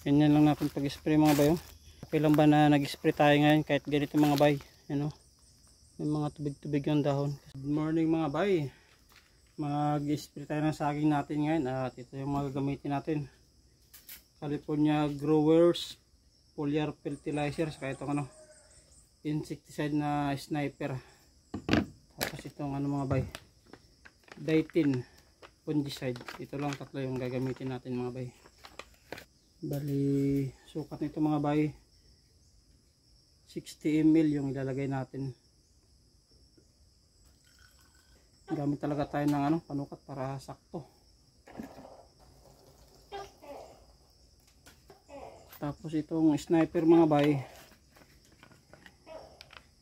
Ganyan lang natin pag-spray mga bay. Okay lang ba na nag-spray tayo ngayon kahit ganito mga bay? Ano? May mga tubig-tubig yung dahon. Good morning mga bay. Mag-spray tayo ng saging natin ngayon at ito yung mga gagamitin natin. California Growers Foliar Fertilizer, saka itong insecticide na sniper. Tapos itong mga bay, Daitin fungicide. Ito lang tatlo yung gagamitin natin mga bay. Bali sukat nito mga bay 60 ml yung ilalagay natin. Gamit talaga tayo ng panukat para sakto. Tapos itong sniper mga bay,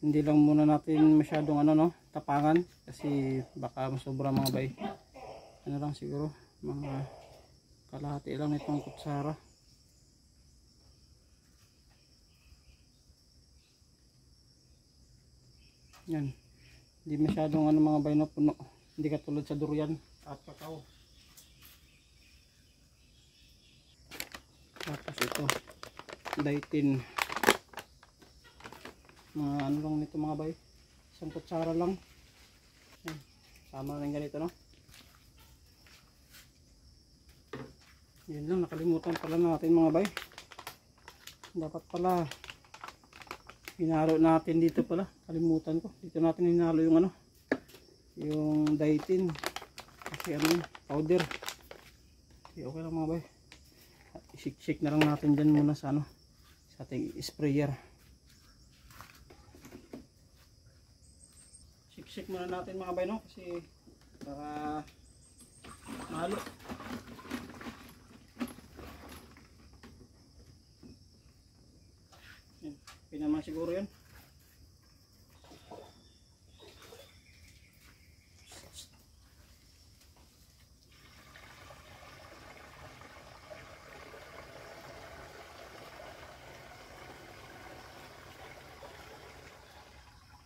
hindi lang muna natin masyadong tapangan kasi baka masobra mga bay. Ano lang siguro mga kalahati lang itong kutsara. Yan, hindi masyadong mga bay na puno, hindi katulad sa durian at kakao. Tapos ito Daitin, mga lang nito mga bay, isang kutsara lang. Yan, sama na ganito Yan lang, nakalimutan pala natin mga bay, dapat pala hinalo natin dito pala, kalimutan ko. Dito natin hinalo yung yung Daitin kasi powder. Okay, okay lang mga bay, isik-sik na lang natin dyan muna sa sa ating sprayer. Sik-sik muna natin mga bay kasi para mahalo. Okay naman siguro yun.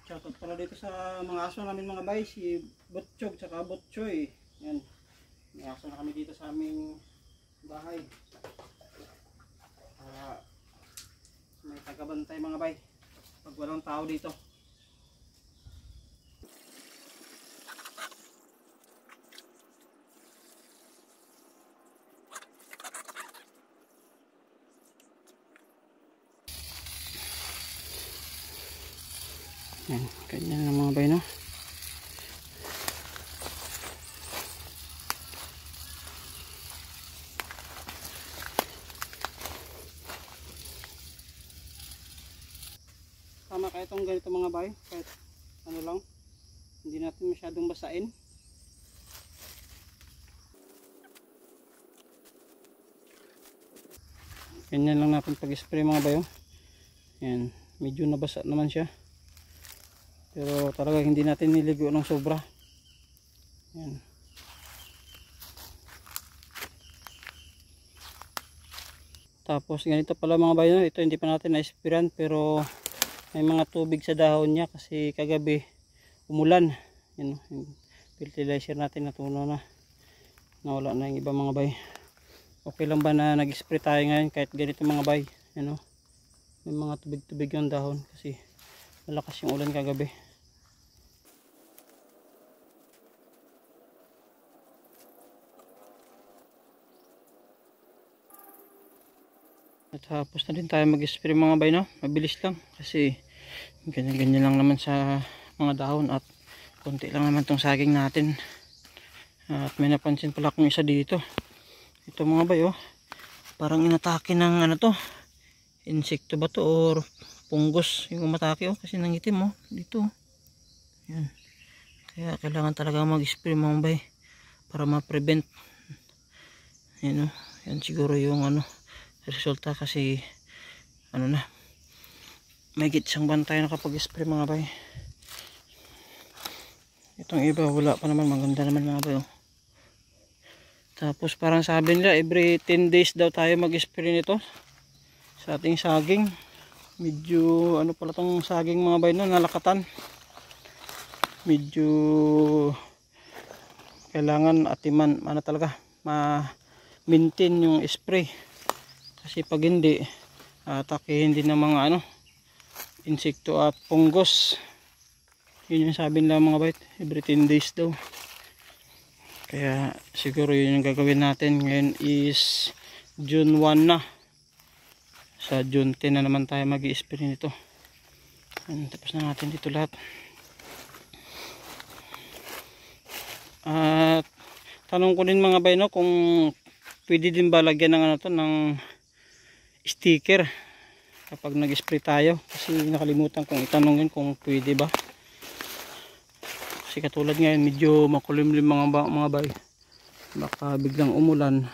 Shoutout pala dito sa mga aso namin mga bay, si Butchog tsaka Butchoy. Yan, may aso na kami dito sa aming bahay. May tagabantay mga bay pag walang tao dito. Yan, ganyan lang mga bay Tama kahit itong ganito mga bay, kahit lang, hindi natin masyadong basain. Ganyan lang natin pag-spray mga bay. Yan, medyo nabasa naman siya, pero talaga hindi natin niligo ng sobra. Yan. Tapos ganito pala mga bay, ito hindi pa natin na-sprayan pero may mga tubig sa dahon niya kasi kagabi umulan. Yan, yung fertilizer natin natunaw na, nawala na yung iba mga bay. Okay lang ba na nag-spray tayo ngayon kahit ganito mga bay? May mga tubig-tubig yung dahon kasi malakas yung ulan kagabi. At tapos na din tayo mag-spray mga bay mabilis lang kasi ganyan-ganyan lang naman sa mga dahon at konti lang naman tong saging natin. At may napansin pala akong isa dito. Ito mga bay parang inatake ng insekto ba to or punggos yung umatake kasi nangitim dito. Yan. Kaya kailangan talaga mag-spray mga bay para ma-prevent. Yan yan siguro yung resulta kasi may isang bantay nakapag-spray mga bay. Itong iba wala pa naman, maganda naman mga bay. Tapos parang sabi nila every 10 days daw tayo mag-spray nito sa ating saging. Medyo pala tong saging mga bay nalakatan. Medyo kailangan atiman talaga ma-maintain yung spray kasi pag hindi atakehin din ng mga insekto at punggos. Yun yung sabi nila mga bay, every 10 days daw. Kaya siguro yun yung gagawin natin. Ngayon is June 1 na. Sa June 10 na naman tayo mag-i-spray nito. Tapos na natin dito lahat. At tanong ko din mga bay, no, kung pwede din ba lagyan ng ng sticker kapag nag-spray tayo. Kasi nakalimutan kong itanong yun kung pwede ba. Kasi katulad ngayon medyo makulimlim mga bay. Baka biglang umulan.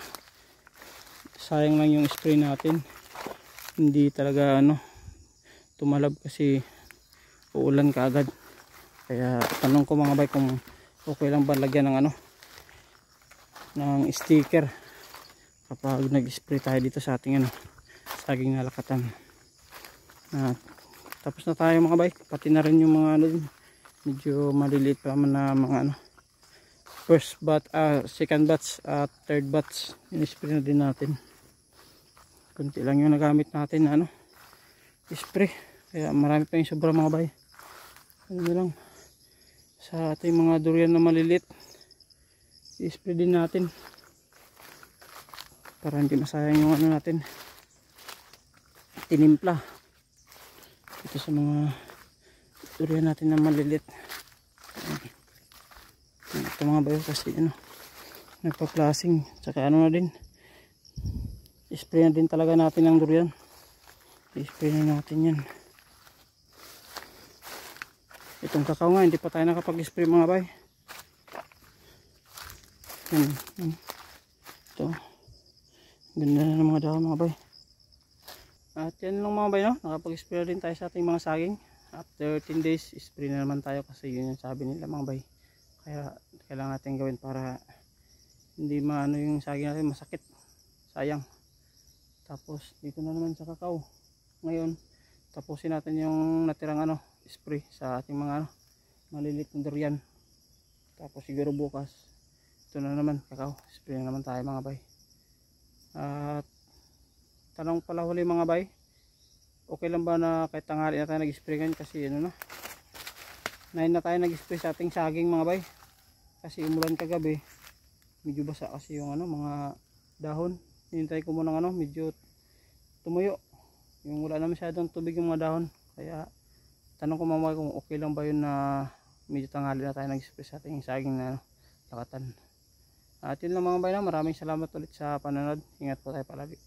Sayang lang yung spray natin. Hindi talaga tumalab kasi uulan kaagad. Kaya tanong ko mga bay kung okay lang ba lagyan ng ng sticker kapag nag-spray tayo dito sa ating saging na lakatan. Tapos na tayo mga bay. Pati na rin yung mga medyo maliliit pa man na mga first batch, second batch at third batch. In-spray na din natin. Kunti lang yung nagamit natin na spray. Kaya marami pa yung sobra mga bay. Lang sa ating mga durian na maliliit, i-spray din natin para hindi masayang yung natin tinimpla ito sa mga durian natin na maliliit. Ito mga bayo kasi nagpa-plasing, tsaka na din, i-spray na din talaga natin ang durian. I-spray na natin yan. Itong kakao nga hindi pa tayo nakapag-spray mga bay. Ito ganda na ng mga dahon mga bay. At yan lang mga bay, nakapag-spray din tayo sa ating mga saging. After 10 days spray na naman tayo kasi yun yung sabi nila mga bay. Kaya kailangan natin gawin para hindi yung saging natin masakit, sayang. Tapos dito na naman sa kakao. Ngayon tapusin natin yung natirang spray sa ating mga maliliit na durian. Tapos siguro bukas ito na naman kakao, spray na naman tayo mga bay. At tanong pala huli mga bay, okay lang ba na kahit tanghali na tayo nag-spray ngayon kasi 9 na tayo nag-spray sa ating saging mga bay. Kasi umulan kagabi, medyo basa kasi yung mga dahon. Hinintay ko muna medyo tumuyo, yung wala na masyadong tubig yung mga dahon. Kaya tanong ko mga bay kung okay lang ba yun na medyo tanghali na tayo nag-spray sa ating saging na lakatan. At yun lang mga bay, maraming salamat ulit sa panonood. Ingat po tayo palagi.